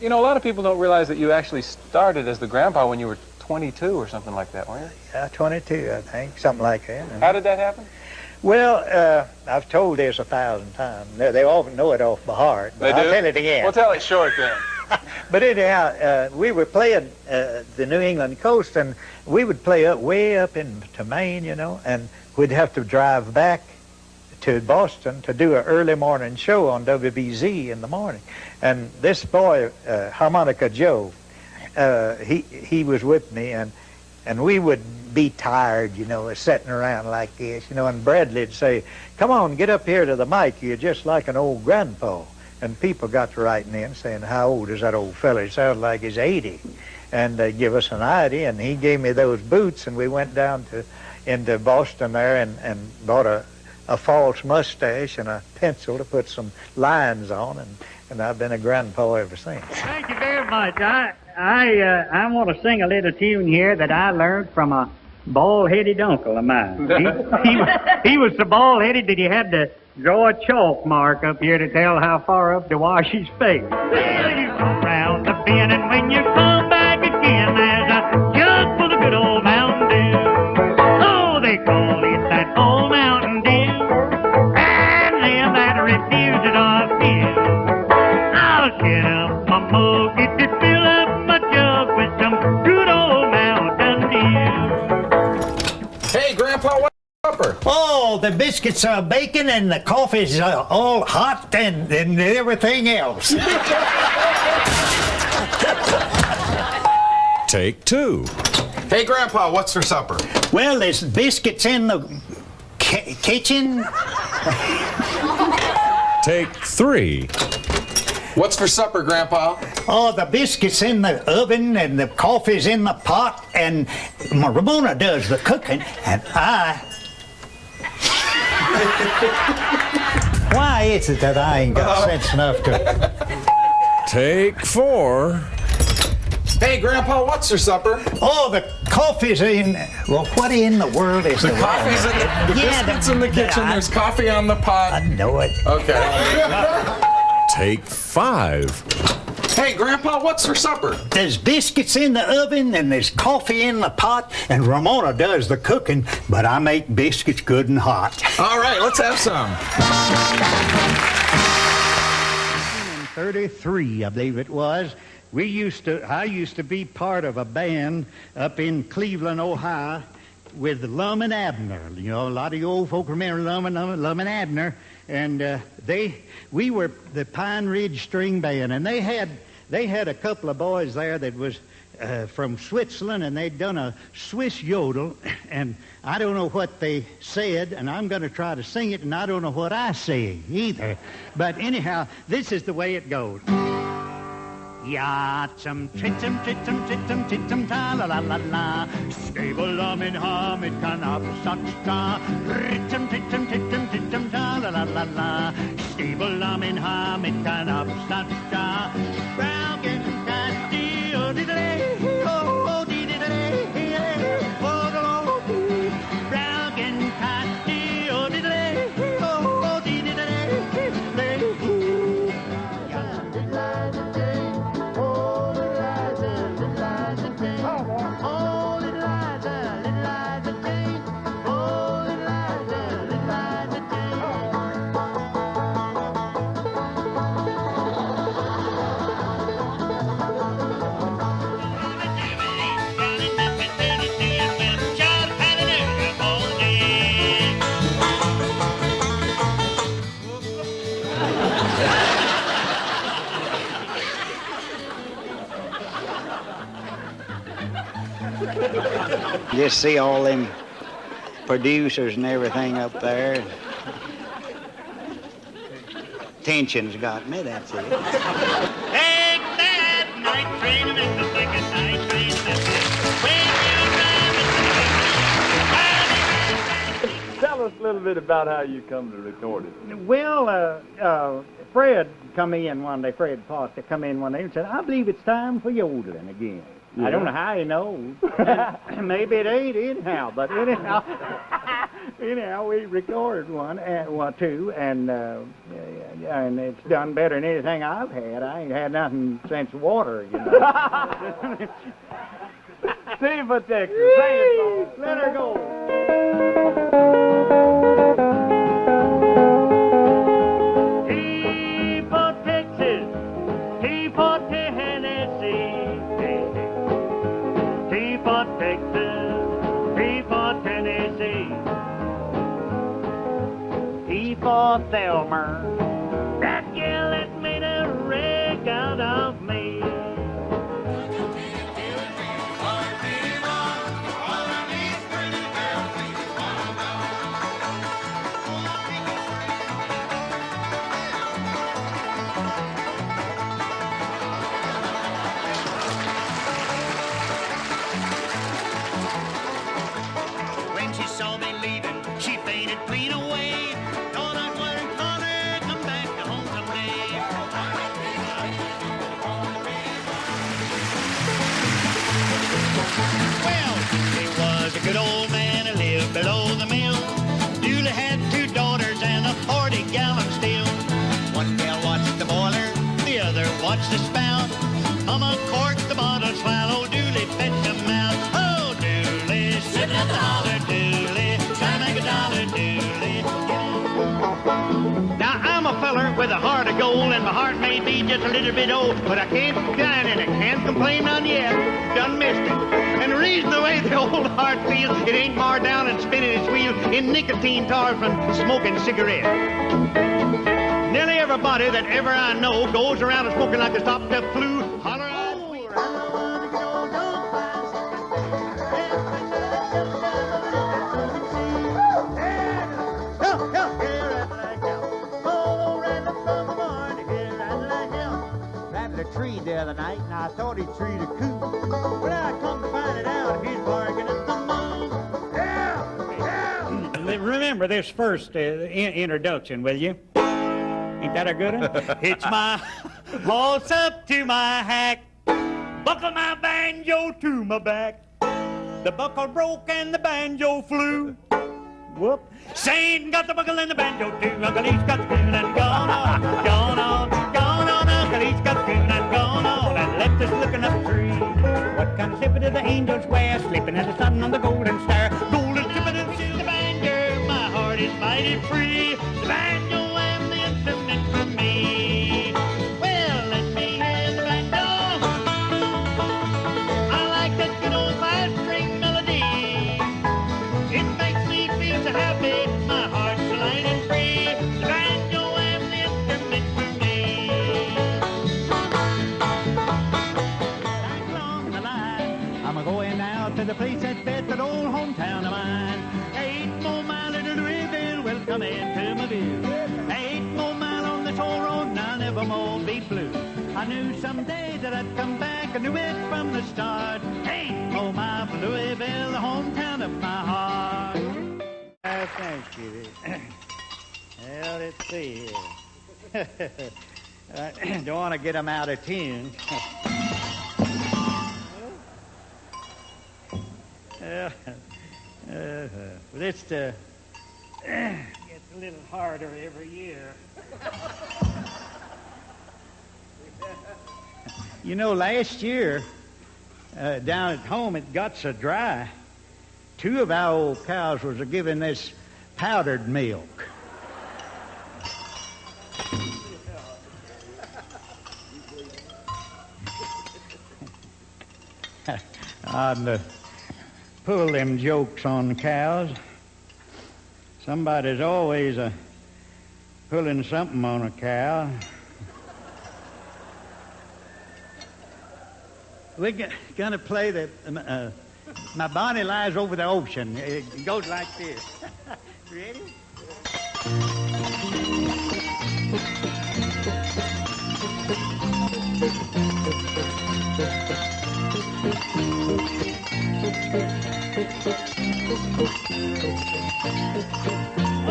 You know, a lot of people don't realize that you actually started as the grandpa when you were 22 or something like that, weren't you? Yeah, 22, I think, something like that. How did that happen? Well, I've told this 1,000 times. They often know it off by heart, but I'll tell it again. Well, tell it short then. But anyhow, we were playing the New England coast, and we would play way up into Maine, you know, and we'd have to drive back to Boston to do an early morning show on WBZ in the morning. And this boy, Harmonica Joe, he was with me, and we would be tired, you know, sitting around like this, you know, and Bradley'd say, "Come on, get up here to the mic, you're just like an old grandpa." And people got to writing in saying, "How old is that old fella? He sounds like he's 80. And they give us an idea, and he gave me those boots, and we went down into Boston there and bought a false mustache and a pencil to put some lines on, and I've been a grandpa ever since. Thank you very much. I want to sing a little tune here that I learned from a bald-headed uncle of mine. He was so bald-headed that he had to draw a chalk mark up here to tell how far up to wash his face. Well, you go round the bend, and when you come back again, there's a jug full of good old Mountain Dew. Oh, they call it that old Mountain Dew, and them that refuse it are few. I'll get up my mug, get to fill up my jug with some good old Mountain Dew. Hey, Grandpa, what's supper? Oh, the biscuits are baking and the coffee's all hot and everything else. Take two. Hey, Grandpa, what's for supper? Well, there's biscuits in the kitchen. Take three. What's for supper, Grandpa? Oh, the biscuits in the oven and the coffee's in the pot, and Ramona does the cooking, and I... Why is it that I ain't got sense enough to... Take four. Hey, Grandpa, what's for supper? Oh, the coffee's in... Well, what in the world is the Coffee's in the biscuits in the kitchen. There's coffee on the pot. I know it. Okay. Take five. Hey, Grandpa, what's for supper? There's biscuits in the oven and there's coffee in the pot, and Ramona does the cooking, but I make biscuits good and hot. All right, let's have some. 1933, I believe it was. I used to be part of a band up in Cleveland, Ohio, with Lum and Abner. You know, a lot of you old folk remember Lum and Abner, and we were the Pine Ridge String Band, and they had a couple of boys there that was from Switzerland, and they'd done a Swiss yodel, and I don't know what they said, and I'm going to try to sing it, and I don't know what I say either. But anyhow, this is the way it goes. Yatsum, tritum, tritum, tritum, tritum, ta la la la la. Stable lum in hum, it can up such ta. Tritum, tritum, tritum, tritum, ta la la la la. Stable lum in hum, it can up such ta. Brown getting that deal, diddly, oh, diddly, oh, oh, brown getting that deal, diddly, oh, diddly. Just see all them producers and everything up there. Tension's got me, that's it. Take that night train and it's the second night train and it's Tell us a little bit about how you come to record it. Well, Fred come in one day, Fred Foster come in one day and said, "I believe it's time for yodeling again." I don't know how he knows. Maybe it ain't anyhow, but anyhow, we recorded two, and it's done better than anything I've had. I ain't had nothing since water, you know. See for Texas. Sing it, folks. Let her go. T for Texas, T for Tennessee, T for Texas, T for Tennessee, T for Thelma. That gal that made a wreck out of me. When she saw me leaving, she fainted clean away. Thought I'd work harder, come back to home someday. Well, he was a good old man who lived below the mill. Dooley had 2 daughters and a 40-gallon still. One gal watched the boiler, the other watched the spout. Mama corked the bottle, swallow, Dooley fetched them out. Oh, Dooley, sitting at the holler, Dooley, trying to make a dollar, Dooley. Now, I'm a feller with a heart of gold, and my heart may be just a little bit old, but I can't shine in it, can't complain none yet. Done missed it. And the reason the way the old heart feels, it ain't marred down and spinning its wheel in nicotine tar from smoking cigarettes. Nearly everybody that ever I know goes around and smoking like they stopped the flu. Holler out. Rattler treed the other night, and I thought he treed a coot. But I come to find it out, he's barking at the moon. Yeah! Remember this first introduction, will you? Ain't that a good one? Hitch my horse up to my hack, buckle my banjo to my back. The buckle broke and the banjo flew. Whoop. Satan got the buckle and the banjo too. Uncle East got the tune and gone on, gone on, gone on. Uncle East got the tune and gone on and left us looking up the tree. What kind of slipper did the angels wear? Slipping at the sun on the golden star. Golden slipping into the banjo. My heart is mighty free. The banjo and the instrument for me. Well, let me hear the banjo. I like that good old 5-string melody. It makes me feel so happy. My heart's so light and free. The banjo and the instrument for me. Right along the line, I'm a-going out to the place that's best, that old hometown of mine. 8 more mile to Louisville, well, come into my view. 8 more mile on this old road, and I'll never more be blue. I knew someday that I'd come back, I knew it from the start. 8 more mile from Louisville, the hometown of my heart. Thank you. Well, let's see here. I don't want to get them out of tune. This gets a little harder every year. You know, last year, down at home, it got so dry, 2 of our old cows was given this powdered milk. I'd pull them jokes on cows. Somebody's always pulling something on a cow. We're going to play the My Bonnie Lies Over the Ocean. It goes like this. Ready?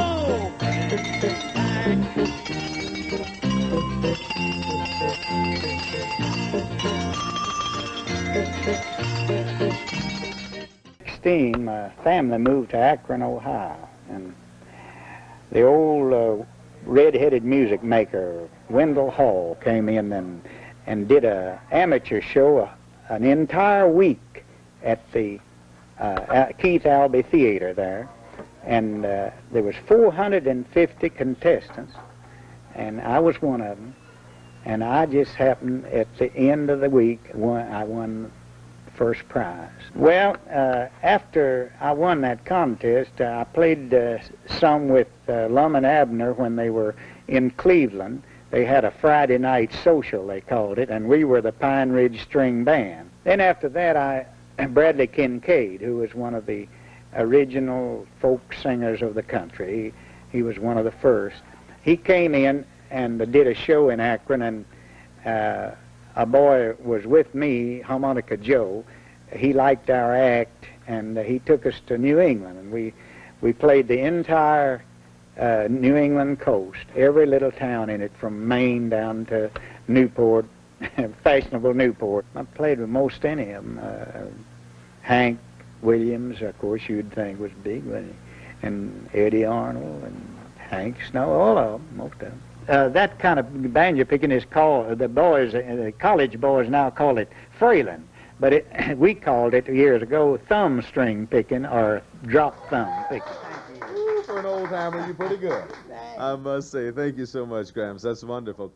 Oh! 16, my family moved to Akron, Ohio, and the old red-headed music maker, Wendell Hall, came in and did a amateur show an entire week at the Keith Albee Theater there, and there was 450 contestants, and I was one of them, and I just happened at the end of the week, I won first prize. Well, after I won that contest, I played some with Lum and Abner when they were in Cleveland. They had a Friday night social, they called it, and we were the Pine Ridge String Band. Then after that, Bradley Kincaid, who was one of the original folk singers of the country, he was one of the first. He came in and did a show in Akron, and a boy was with me, Harmonica Joe. He liked our act, and he took us to New England, and we played the entire New England coast, every little town in it, from Maine down to Newport, fashionable Newport. I played with most any of them. Hank Williams, of course, you'd think was big, wasn't he? And Eddie Arnold and Hank Snow, all of them, most of them. That kind of banjo picking is called, the boys, the college boys now call it frailing, but we called it years ago thumb string picking or drop thumb picking. Ooh, for an old timer, you're pretty good. I must say, thank you so much, Gramps. That's wonderful.